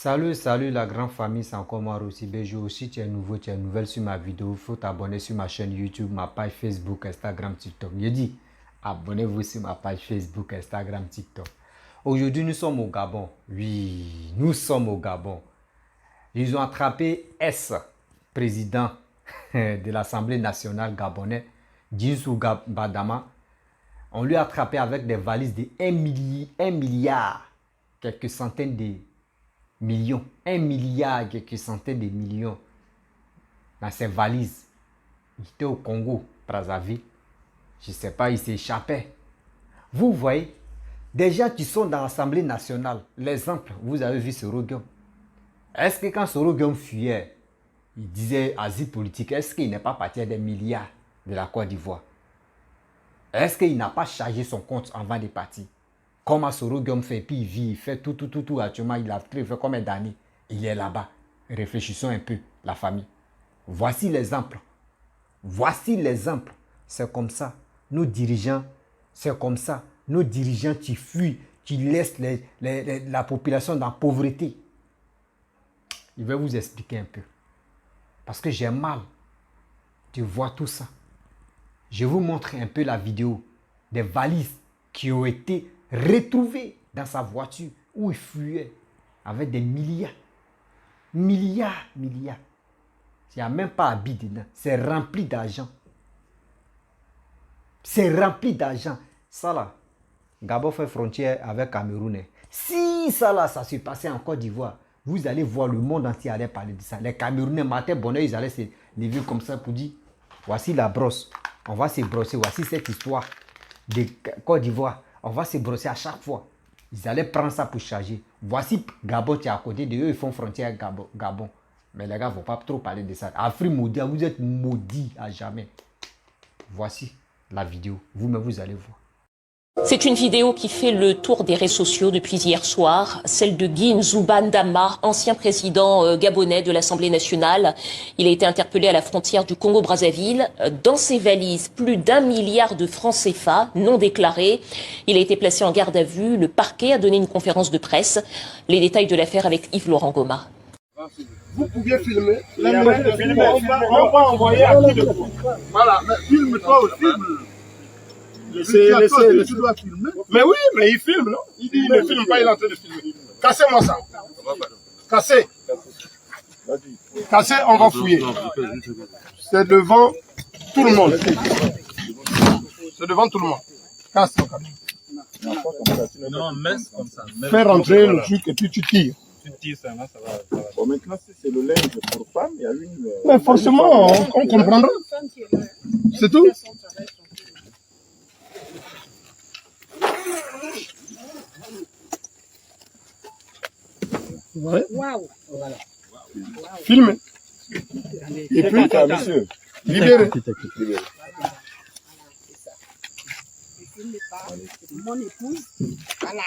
Salut la grande famille, c'est encore moi Rossi Bejo. Si tu es nouveau, tu es nouvelle sur ma vidéo, il faut t'abonner sur ma chaîne YouTube, ma page Facebook, Instagram, TikTok. Je dis, abonnez-vous sur ma page Facebook, Instagram, TikTok. Aujourd'hui, nous sommes au Gabon. Oui, nous sommes au Gabon. Ils ont attrapé S, président de l'Assemblée nationale gabonais, Djinsou Badama. On lui a attrapé avec des valises de 1 milliard, quelques centaines de millions, 1 milliard, quelques centaines de millions dans ses valises. Il était au Congo, Brazzaville. Je ne sais pas, il s'échappait. Vous voyez, des gens qui sont dans l'Assemblée nationale, l'exemple, vous avez vu Soro-Guillaume. Est-ce que quand Soro-Guillaume fuyait, il disait asile politique, est-ce qu'il n'est pas parti des milliards de la Côte d'Ivoire? Est-ce qu'il n'a pas chargé son compte avant de partir? Comme Soro-Guillaume fait, puis il vit, il fait tout actuellement, il a fait combien d'années? Il est là-bas. Réfléchissons un peu, la famille. Voici l'exemple. Voici l'exemple. C'est comme ça. Nos dirigeants, c'est comme ça. Nos dirigeants qui fuient, qui laissent la population dans la pauvreté. Je vais vous expliquer un peu. Parce que j'ai mal de voir tout ça. Je vous montre un peu la vidéo des valises qui ont été retrouvées dans sa voiture où il fuyait avec des milliards. Milliards. Il n'y a même pas habit dedans. C'est rempli d'argent. C'est rempli d'argent. Ça là, Gabon fait frontière avec Cameroun. Si ça là, ça se passait en Côte d'Ivoire, vous allez voir le monde entier aller parler de ça. Les Camerounais, matin, bonheur, ils allaient se lever comme ça pour dire, voici la brosse. On va se brosser. Voici cette histoire de Côte d'Ivoire. On va se brosser à chaque fois. Ils allaient prendre ça pour charger. Voici Gabon qui est à côté de eux. Ils font frontière avec Gabon. Mais les gars, il ne faut pas trop parler de ça. Afrique maudit, vous êtes maudits à jamais. Voici la vidéo. Vous-même, vous allez voir. C'est une vidéo qui fait le tour des réseaux sociaux depuis hier soir, celle de Guy Nzouba-Ndama, ancien président gabonais de l'Assemblée nationale. Il a été interpellé à la frontière du Congo-Brazzaville. Dans ses valises, plus d'1 milliard de francs CFA non déclarés. Il a été placé en garde à vue. Le parquet a donné une conférence de presse. Les détails de l'affaire avec Yves-Laurent Goma. Vous pouviez filmer. On va envoyer à qui de vous. Voilà, mais filme-toi aussi. Laissez. Tu dois filmer. Mais oui, mais il filme, non? Il dit, il ne filme pas, il est en train de filmer. Cassez-moi ça. Cassez. Cassez, on va fouiller. C'est devant tout le monde. C'est devant tout le monde. Casse. Non, mais comme ça. Fais rentrer le truc et puis tu tires. Tu tires ça, là, ça va. Bon, maintenant, si c'est le linge pour femme, il y a une. Mais forcément, on comprendra. C'est tout. Ouais. Waouh! Voilà. Filmez. Et puis, Monsieur. libérez. Mon épouse, voilà.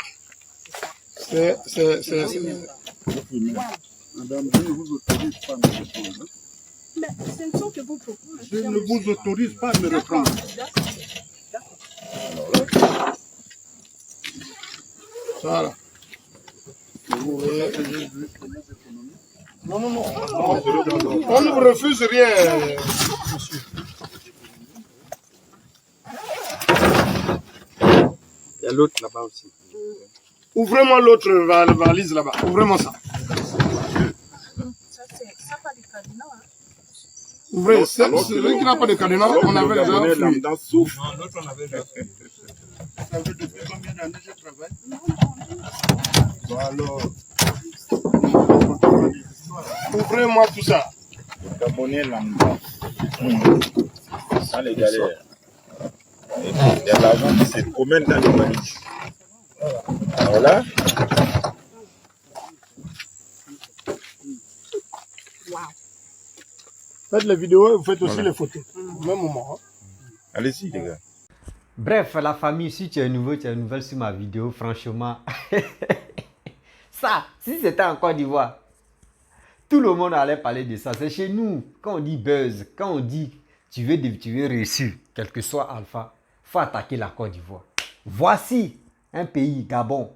Madame, je ne vous autorise pas à me reprendre. Mais ce ne sont que vos propos. Je ne vous autorise pas à me reprendre. Voilà. Non. On ne vous refuse rien, monsieur. Il y a l'autre là-bas aussi. Ouvrez-moi l'autre valise là-bas. Ouvrez-moi ça. Ça pas du cadenas. Ouvrez. Celui qui n'a pas de cadenas, on avait déjà fouillé. Non, l'autre on avait déjà fait. Ça fait depuis combien d'années je travaille? Bon, alors, Ouvrez-moi tout ça. le Gabonais lambda, sans les galères, il y a l'argent qui se promène dans les valises. Voilà. Faites les vidéos et vous faites aussi les photos. Au même moment. Allez-y, les gars. Bref, la famille, si tu es nouveau, tu es nouvelle sur ma vidéo, franchement. Ça, si c'était en Côte d'Ivoire, tout le monde allait parler de ça. C'est chez nous. Quand on dit buzz, quand on dit tu veux réussir, quel que soit Alpha, il faut attaquer la Côte d'Ivoire. Voici un pays, Gabon.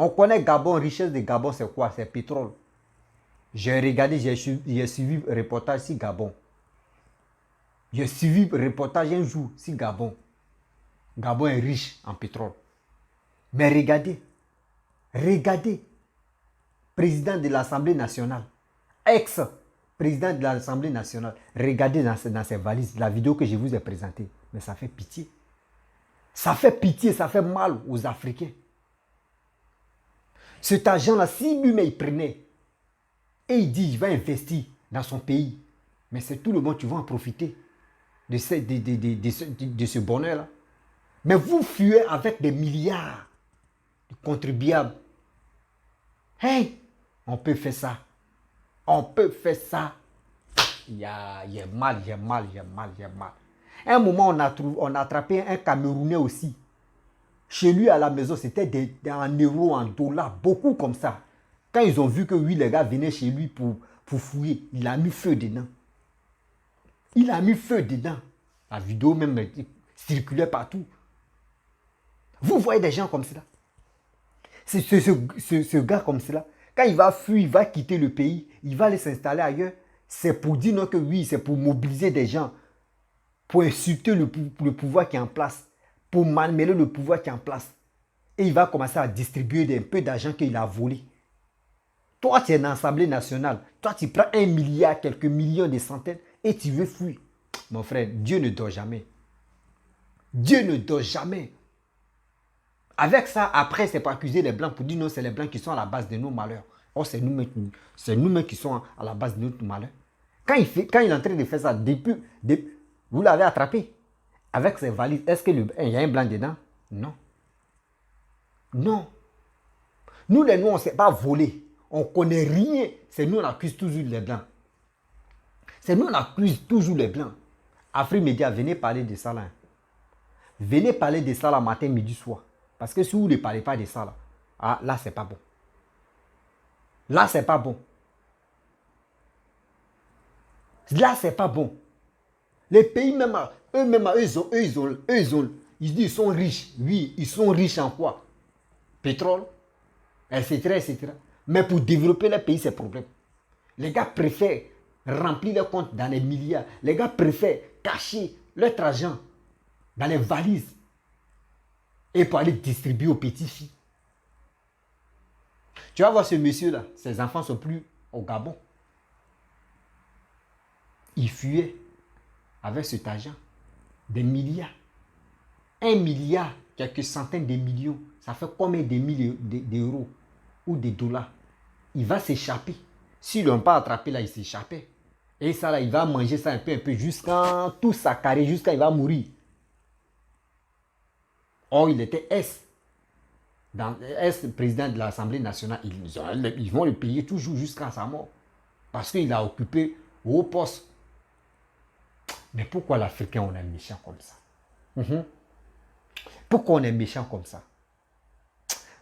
On connaît Gabon, richesse de Gabon, c'est quoi? C'est pétrole. J'ai regardé, j'ai suivi un reportage sur Gabon. J'ai suivi un reportage un jour sur Gabon. Gabon est riche en pétrole. Mais regardez, président de l'Assemblée nationale, ex-président de l'Assemblée nationale, regardez dans ses valises, la vidéo que je vous ai présentée. Mais ça fait pitié. Ça fait pitié, ça fait mal aux Africains. Cet argent-là, si lui-même il prenait, et il dit, il va investir dans son pays, mais c'est tout le monde qui va en profiter de ce bonheur-là. Mais vous fuyez avec des milliards de contribuables. Hey, on peut faire ça. On peut faire ça. Il y a mal. À un moment, on a attrapé un Camerounais aussi. Chez lui, à la maison, c'était en euros, en dollars, beaucoup comme ça. Quand ils ont vu que oui, les gars venaient chez lui pour fouiller, il a mis feu dedans. La vidéo même circulait partout. Vous voyez des gens comme cela. C'est ce gars comme cela. Quand il va fuir, il va quitter le pays, il va aller s'installer ailleurs. C'est pour dire non que oui, c'est pour mobiliser des gens, pour insulter le pouvoir qui est en place, pour malmener le pouvoir qui est en place. Et il va commencer à distribuer un peu d'argent qu'il a volé. Toi, tu es dans l'Assemblée nationale. Toi, tu prends 1 milliard, quelques millions, des centaines, et tu veux fuir. Mon frère, Dieu ne dort jamais. Dieu ne dort jamais. Avec ça, après, c'est pour accuser les Blancs, pour dire non, c'est les Blancs qui sont à la base de nos malheurs. Oh, c'est nous-mêmes qui sommes à la base de notre malheur. Quand il est en train de faire ça, vous l'avez attrapé avec ses valises. Est-ce qu'il y a un Blanc dedans? Non. Non. Nous, les Noirs, on ne sait pas voler. On ne connaît rien. C'est nous, on accuse toujours les Blancs. C'est nous, on accuse toujours les Blancs. Afrique Média, venez parler de ça là. Venez parler de ça là matin, midi, soir. Parce que si vous ne parlez pas de ça là, là, c'est pas bon. Là, c'est pas bon. Là, c'est pas bon. Les pays, même, eux-mêmes, ils disent qu'ils sont riches. Oui, ils sont riches en quoi? Pétrole, etc., etc. Mais pour développer les pays, c'est problème. Les gars préfèrent remplir leurs comptes dans les milliards. Les gars préfèrent cacher leur argent dans les valises et pour aller distribuer aux petits-filles. Tu vas voir ce monsieur-là, ses enfants ne sont plus au Gabon. Il fuyait avec cet argent, des milliards. 1 milliard, quelques centaines de millions. Ça fait combien de milliers d'euros ou de dollars? Il va s'échapper. S'ils ne l'ont pas attrapé là, il s'échappait. Et ça là, il va manger ça un peu, jusqu'à tout s'accarer, jusqu'à il va mourir. Or, il était président de l'Assemblée nationale. Ils vont le payer toujours jusqu'à sa mort. Parce qu'il a occupé haut poste. Mais pourquoi l'Africain, on est méchant comme ça? Pourquoi on est méchant comme ça?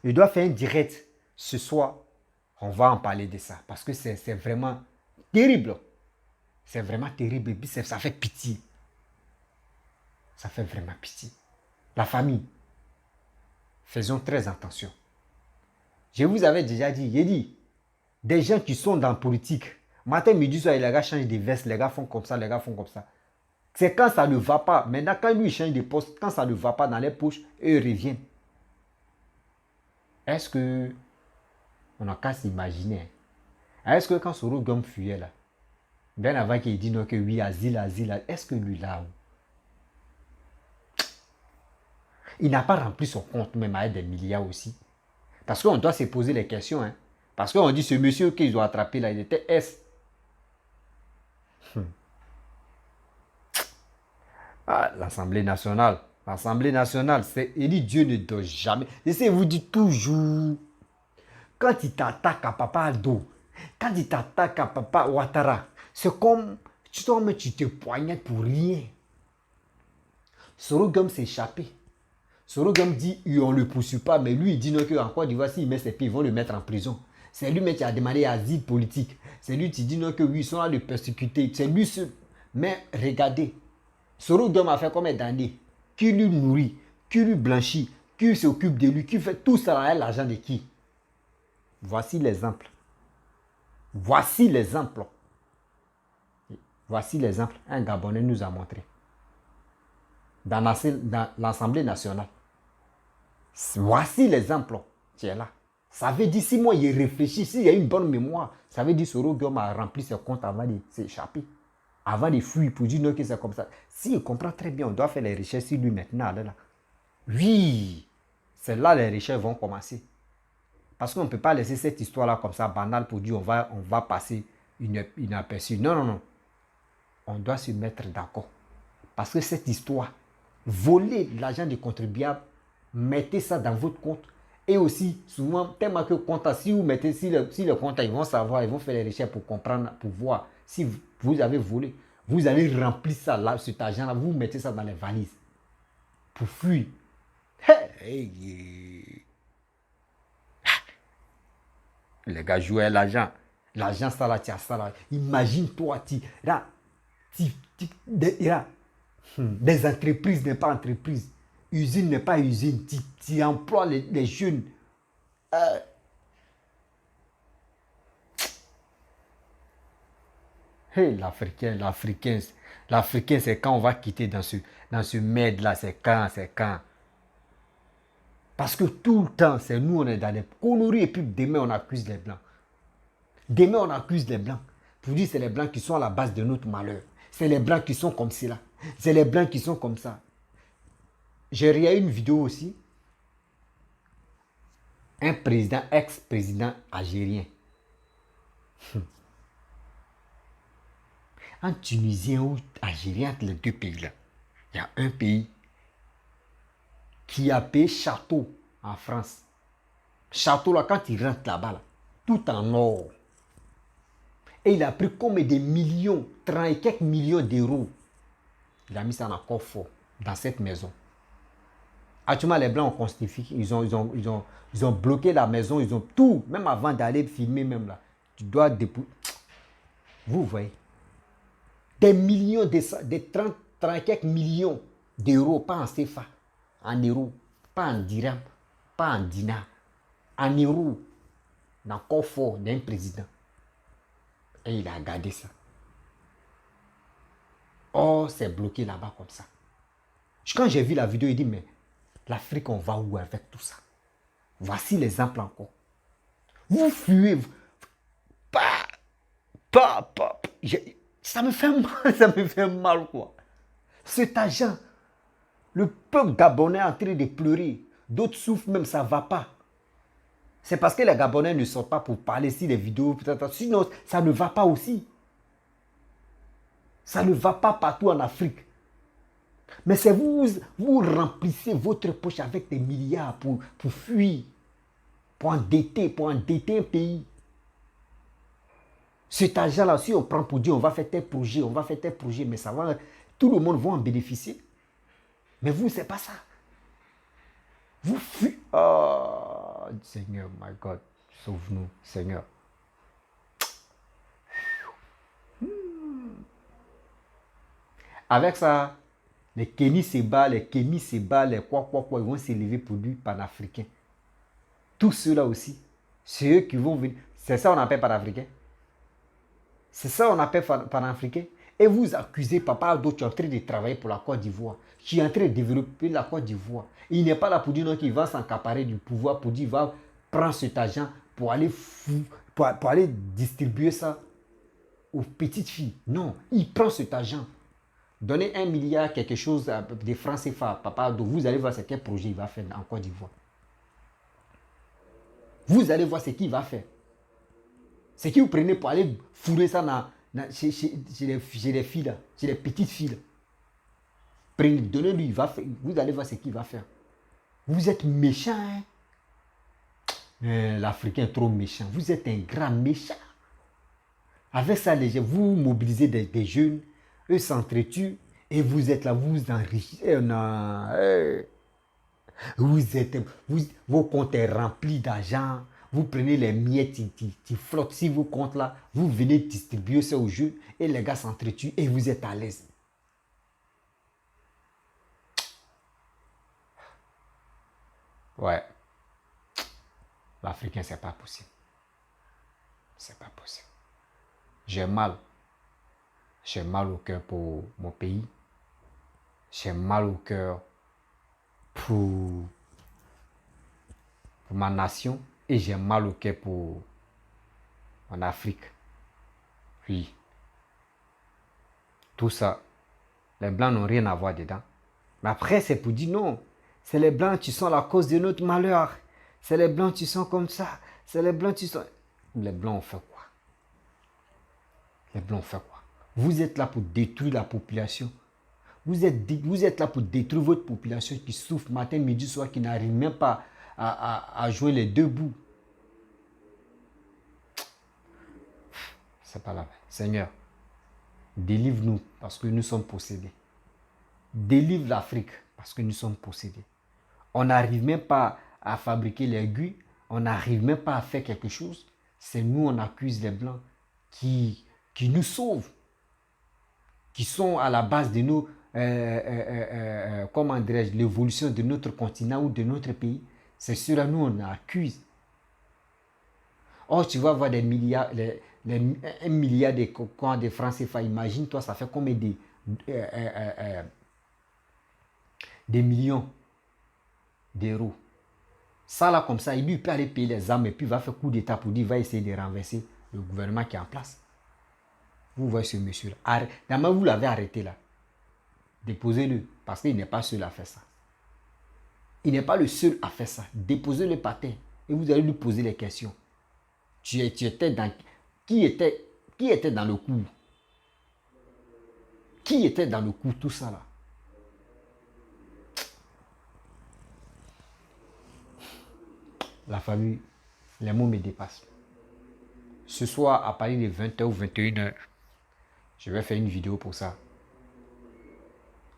Je dois faire un direct ce soir. On va en parler de ça. Parce que c'est vraiment terrible. C'est vraiment terrible. Et puis ça fait pitié. Ça fait vraiment pitié. La famille. Faisons très attention. Je vous avais déjà dit, j'ai dit, des gens qui sont dans la politique, matin, midi, soir, les gars changent de veste, les gars font comme ça, les gars font comme ça. C'est quand ça ne va pas. Maintenant, quand lui change de poste, quand ça ne va pas dans les poches, eux reviennent. Est-ce que on n'a qu'à s'imaginer? Est-ce que quand Soro Gom fuyait là, bien avant qu'il dise non que oui, asile, est-ce que lui là, il n'a pas rempli son compte même avec des milliards aussi? Parce qu'on doit se poser les questions. Hein? Parce qu'on dit ce monsieur qu'ils ont attrapé là, il était S. L'Assemblée nationale. L'Assemblée nationale, il dit Dieu ne dort jamais. J'essaie de vous dire toujours, quand il t'attaque à Papa Aldo, quand il t'attaque à Papa Ouattara, c'est comme tu te poignardes pour rien. Soro Gom s'est échappé. Soro Gom dit, on ne le poursuit pas, mais lui, il dit non, qu'en Côte d'Ivoire, s'il met ses pieds, ils vont le mettre en prison. C'est lui qui a demandé asile politique. C'est lui qui dit non, que oui, ils sont là de persécuter. C'est lui seul. Mais regardez, Soro Gom a fait combien d'années? Qui lui nourrit, qui lui blanchit, qui s'occupe de lui, qui fait tout ça avec l'argent de qui? Voici l'exemple. Voici l'exemple. Voici l'exemple. Un Gabonais nous a montré. Dans l'Assemblée nationale. Voici l'exemple. Tu es là. Ça veut dire, si moi, il réfléchit, s'il y a une bonne mémoire, ça veut dire Soro Guillaume a rempli ses comptes avant de s'échapper. Avant de fuir pour dire non que c'est comme ça. S'il comprend très bien, on doit faire les recherches sur lui maintenant. Là. Oui, c'est là les recherches vont commencer. Parce qu'on ne peut pas laisser cette histoire-là comme ça, banale, pour dire on va passer inaperçu. Non, non, non. On doit se mettre d'accord. Parce que cette histoire, voler l'argent des contribuables, mettez ça dans votre compte. Et aussi, souvent, tellement que compte, si vous mettez, si le compte, ils vont savoir, ils vont faire les recherches pour comprendre, pour voir si vous avez volé. Vous allez remplir ça, là, cet argent-là, vous mettez ça dans les valises. Pour fuir. Hey. Les gars jouaient l'argent. L'argent, ça là, tu as ça là. Imagine-toi, des entreprises n'est pas entreprise. Usine n'est pas usine. Tu emploies les jeunes. Hey, l'Africain, c'est quand on va quitter dans ce merde-là, c'est quand. Parce que tout le temps, c'est nous, on est dans les conneries et puis demain, on accuse les Blancs. Demain, on accuse les Blancs. Pour dire c'est les Blancs qui sont à la base de notre malheur. C'est les Blancs qui sont comme cela. C'est les Blancs qui sont comme ça. J'ai regardé une vidéo aussi. Un président, ex-président algérien. En Tunisien ou Algérien, entre les deux pays-là, il y a un pays qui a payé château en France. Château, là, quand il rentre là-bas, là, tout en or. Et il a pris combien de millions, 30 et quelques millions d'euros. Il a mis ça dans un coffre dans cette maison. Actuellement, les Blancs ont constitué, ils ont bloqué la maison, ils ont tout, même avant d'aller filmer, même là. Tu dois dépouiller. Vous voyez. Des millions, des 30 et quelques millions d'euros, pas en CFA, en euros, pas en dirham, pas en dinar, en euros, dans le coffre d'un président. Et il a gardé ça. Oh, c'est bloqué là-bas comme ça. Quand j'ai vu la vidéo, il dit, mais l'Afrique, on va où avec tout ça? Voici l'exemple encore. Vous fuyez. Ça me fait mal, ça me fait mal, quoi. Cet argent, le peuple gabonais est en train de pleurer. D'autres souffrent même, ça ne va pas. C'est parce que les Gabonais ne sortent pas pour parler si les vidéos, peut-être. Sinon, ça ne va pas aussi. Ça ne va pas partout en Afrique. Mais c'est vous remplissez votre poche avec des milliards pour fuir, pour endetter un pays. Cet argent-là, si on prend pour dire on va faire tel projet, mais ça va, tout le monde va en bénéficier. Mais vous, c'est pas ça. Vous fuyez. Oh, Seigneur, my God, sauve-nous, Seigneur. Avec ça, les Kémy Séba, les quoi, ils vont s'élever pour lui panafricain. Tous ceux-là aussi, c'est eux qui vont venir. C'est ça qu'on appelle panafricain. C'est ça qu'on appelle panafricain. Et vous accusez papa d'autres qui est en train de travailler pour la Côte d'Ivoire, qui est en train de développer la Côte d'Ivoire. Il n'est pas là pour dire non qu'il va s'accaparer du pouvoir, pour dire qu'il va prendre cet argent pour aller pour aller distribuer ça aux petites filles. Non, il prend cet argent. Donnez 1 milliard, quelque chose de francs CFA, papa, vous allez voir ce quel projet il va faire en Côte d'Ivoire. Vous allez voir ce qu'il va faire. Ce que vous prenez pour aller fourrer ça chez les filles là, chez les petites filles là. Donnez-lui, vous allez voir ce qu'il va faire. Vous êtes méchant, hein? L'Africain est trop méchant. Vous êtes un grand méchant. Avec ça, vous mobilisez des jeunes, eux s'entretuent, et vous êtes là, vous enrichissez. Vos comptes sont remplis d'argent. Vous prenez les miettes qui flottent sur vos comptes là, vous venez distribuer ça aux jeunes, et les gars s'entretuent, et vous êtes à l'aise. Ouais. L'Africain, c'est pas possible. C'est pas possible. J'ai mal. J'ai mal au cœur pour mon pays. J'ai mal au cœur pour ma nation. Et j'ai mal au cœur pour en Afrique. Oui. Tout ça, les Blancs n'ont rien à voir dedans. Mais après, c'est pour dire non. C'est les Blancs qui sont la cause de notre malheur. C'est les Blancs qui sont comme ça. C'est les Blancs qui sont... Les Blancs ont fait quoi? Les Blancs ont fait quoi? Vous êtes là pour détruire la population. Vous êtes là pour détruire votre population qui souffre matin, midi, soir, qui n'arrive même pas à jouer les deux bouts. C'est pas la peine. Seigneur, délivre-nous parce que nous sommes possédés. Délivre l'Afrique parce que nous sommes possédés. On n'arrive même pas à fabriquer l'aiguille. On n'arrive même pas à faire quelque chose. C'est nous, on accuse les Blancs qui nous sauvent. Qui sont à la base de nos, comment dirais-je, l'évolution de notre continent ou de notre pays. C'est sur nous, on accuse. Oh, tu vas avoir des milliards, un milliard de francs CFA. Imagine-toi, ça fait combien des millions d'euros. Ça là, comme ça, il peut aller payer les armes et puis il va faire coup d'état pour dire qu'il va essayer de renverser le gouvernement qui est en place. Vous voyez ce monsieur-là. D'abord, vous l'avez arrêté là. Déposez-le parce qu'il n'est pas seul à faire ça. Il n'est pas le seul à faire ça. Déposez-le par terre et vous allez lui poser les questions. Tu étais dans... Qui était dans le coup? Qui était dans le coup, tout ça là? La famille, les mots me dépassent. Ce soir, à partir de 20h ou 21h, je vais faire une vidéo pour ça.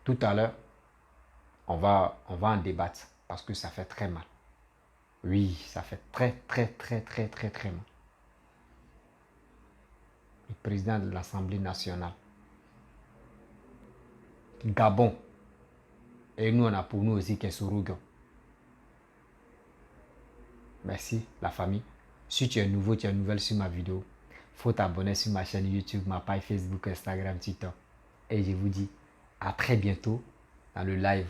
Tout à l'heure, on va en débattre parce que ça fait très mal. Oui, ça fait très mal. Le président de l'Assemblée nationale, Gabon, et nous on a pour nous aussi Kesourougan. Merci la famille. Si tu es nouveau, tu es nouvelle sur ma vidéo, il faut t'abonner sur ma chaîne YouTube, ma page Facebook, Instagram, TikTok. Et je vous dis à très bientôt dans le live.